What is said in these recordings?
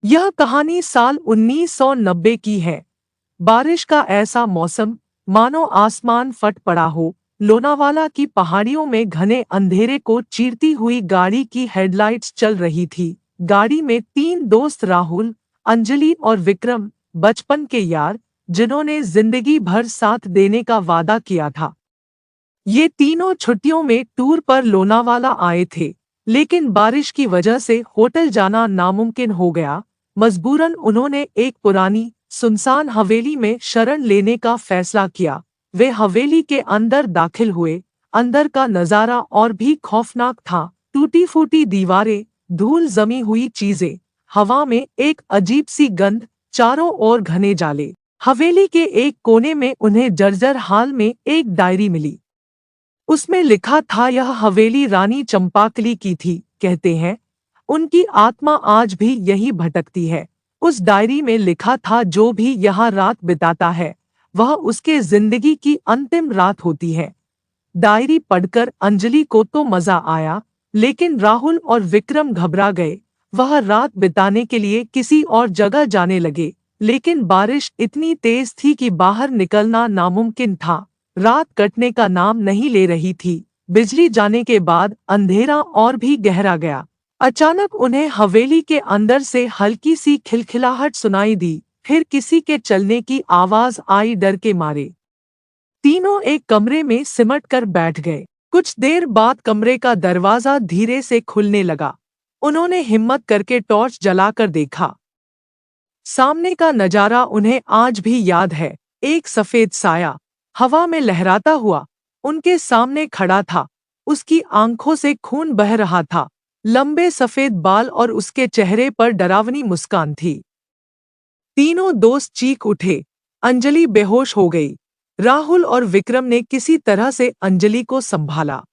यह कहानी साल 1990 की है। बारिश का ऐसा मौसम, मानो आसमान फट पड़ा हो। लोनावाला की पहाड़ियों में घने अंधेरे को चीरती हुई गाड़ी की हेडलाइट्स चल रही थी। गाड़ी में तीन दोस्त राहुल, अंजलि और विक्रम, बचपन के यार, जिन्होंने जिंदगी भर साथ देने का वादा किया था। ये तीनों छुट्टियों में टूर पर लोनावाला आए थे, लेकिन बारिश की वजह से होटल जाना नामुमकिन हो गया। मजबूरन उन्होंने एक पुरानी सुनसान हवेली में शरण लेने का फैसला किया। वे हवेली के अंदर दाखिल हुए। अंदर का नजारा और भी खौफनाक था। टूटी फूटी दीवारें, धूल जमी हुई चीजें, हवा में एक अजीब सी गंध, चारों ओर घने जाले। हवेली के एक कोने में उन्हें जर्जर हाल में एक डायरी मिली। उसमें लिखा था, यह हवेली रानी चंपाकली की थी। कहते हैं उनकी आत्मा आज भी यही भटकती है। उस डायरी में लिखा था, जो भी यहाँ रात बिताता है वह उसके जिंदगी की अंतिम रात होती है। डायरी पढ़कर अंजलि को तो मजा आया, लेकिन राहुल और विक्रम घबरा गए। वह रात बिताने के लिए किसी और जगह जाने लगे, लेकिन बारिश इतनी तेज थी कि बाहर निकलना नामुमकिन था। रात कटने का नाम नहीं ले रही थी। बिजली जाने के बाद अंधेरा और भी गहरा गया। अचानक उन्हें हवेली के अंदर से हल्की सी खिलखिलाहट सुनाई दी। फिर किसी के चलने की आवाज आई। डर के मारे तीनों एक कमरे में सिमट कर बैठ गए। कुछ देर बाद कमरे का दरवाजा धीरे से खुलने लगा। उन्होंने हिम्मत करके टॉर्च जलाकर देखा। सामने का नजारा उन्हें आज भी याद है। एक सफेद साया हवा में लहराता हुआ उनके सामने खड़ा था। उसकी आंखों से खून बह रहा था। लंबे सफेद बाल और उसके चेहरे पर डरावनी मुस्कान थी। तीनों दोस्त चीख उठे। अंजलि बेहोश हो गई। राहुल और विक्रम ने किसी तरह से अंजलि को संभाला।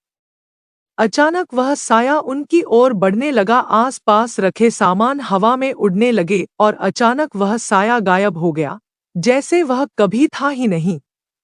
अचानक वह साया उनकी ओर बढ़ने लगा। आसपास रखे सामान हवा में उड़ने लगे और अचानक वह साया गायब हो गया, जैसे वह कभी था ही नहीं।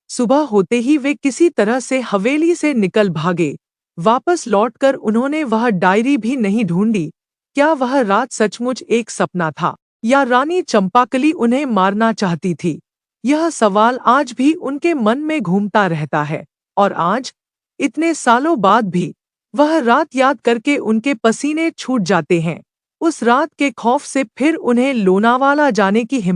सुबह होते ही वे किसी तरह से हवेली से निकल भागे। वापस लौटकर उन्होंने वह डायरी भी नहीं ढूंढी। क्या वह रात सचमुच एक सपना था, या रानी चंपाकली उन्हें मारना चाहती थी? यह सवाल आज भी उनके मन में घूमता रहता है। और आज, इतने सालों बाद भी, वह रात याद करके उनके पसीने छूट जाते हैं। उस रात के खौफ से फिर उन्हें लोनावाला जाने की हिम्मत